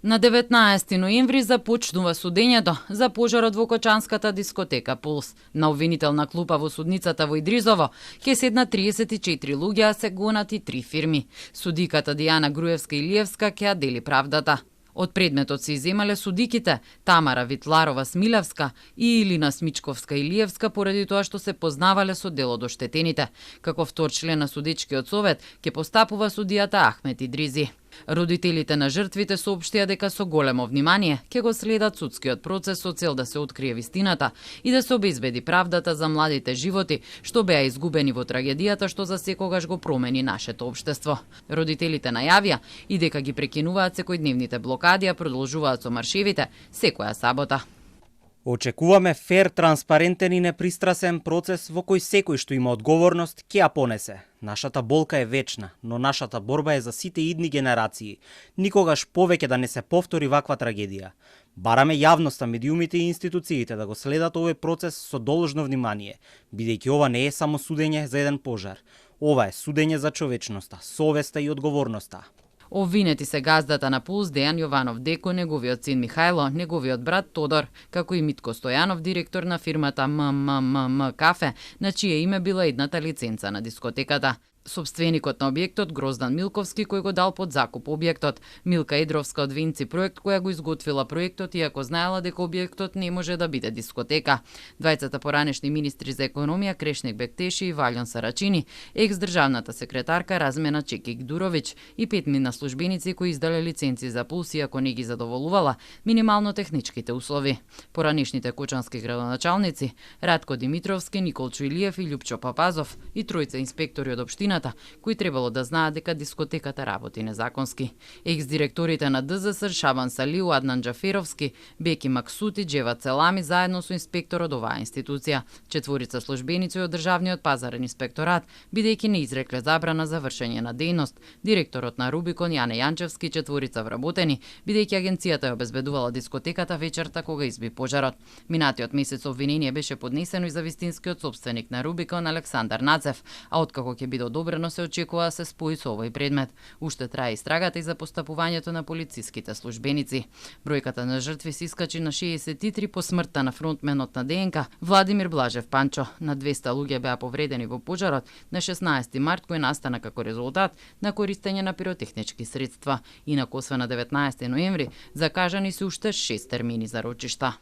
На 19 ноември започнува судењето за пожарот во Кочанската дискотека Пулс. На обвинителна клупа во судницата во Идризово ќе седнат 34 луѓе, а се гонати 3 фирми. Судиката Дијана Груевска-Илиевска ќе ја дели правдата. Од предметот се иземале судиките Тамара Витларова-Смилевска и Илина Смичковска-Илиевска поради тоа што се познавале со дел од оштетените. Како втор член на судечкиот совет ќе постапува судијата Ахмет Идризи. Родителите на жртвите соопштија дека со големо внимание ќе го следат судскиот процес со цел да се открие вистината и да се обезбеди правдата за младите животи што беа изгубени во трагедијата што за секогаш го промени нашето општество. Родителите најавија и дека ги прекинуваат секојдневните блокади, а продолжуваат со маршевите секоја сабота. Очекуваме фер, транспарентен и непристрасен процес во кој секој што има одговорност ќе ја понесе. Нашата болка е вечна, но нашата борба е за сите идни генерации. Никогаш повеќе да не се повтори ваква трагедија. Бараме јавноста, медиумите и институциите да го следат овој процес со должно внимание, бидејќи ова не е само судење за еден пожар. Ова е судење за човечноста, совеста и одговорноста. Обвинети се газдата на Пулс Дејан Јованов Деко, неговиот син Михајло, неговиот брат Тодор, како и Митко Стојанов, директор на фирмата МММ Кафе, на чие име била едната лиценца на дискотеката. Собственикот на објектот Гроздан Милковски, кој го дал под закуп објектот, Милка Едровска од Винци проект, која го изготвила проектот иако знаела дека објектот не може да биде дискотека. Двајцата поранешни министри за економија Крешник Бектеши и Валјон Сарачини, екс-државната секретарка Размена Чекик Дуровиќ и 5 мина службеници кои издале лиценци за Пулс иако не ги задоволувала минимално техничките услови. Поранешните кочански градоначалници Радко Димитровски, Николчо Илиев и Љупчо Папазов и тројца инспектори од општината кои требало да знаат дека дискотеката работи незаконски. Екс-директорите на ДЗС Шабан Салиу, Аднан Џаферовски, Беки Максути, Џеват Целами заедно со инспектор од оваа институција, 4 службеници од државниот пазарен инспекторат, бидејќи не изрекле забрана за вршење на дејност, директорот на Рубикон Јане Јанчевски, 4 вработени, бидејќи агенцијата ја обезбедувала дискотеката вечерта кога изби пожарот. Минатиот месец обвинение беше поднесено и за вистинскиот собственик на Рубикон Александар Нацев, а откако ќе биде одобрено се очекува да се спои со овој предмет. Уште трае истрагата и за постапувањето на полициските службеници. Бројката на жртви се искачи на 63 по смртта на фронтменот на ДНК Владимир Блажев Панчо. На 200 луѓе беа повредени во пожарот на 16 март кој настана како резултат на користење на пиротехнички средства. Инаку освен на 19 ноември закажани се уште 6 термини за рочишта.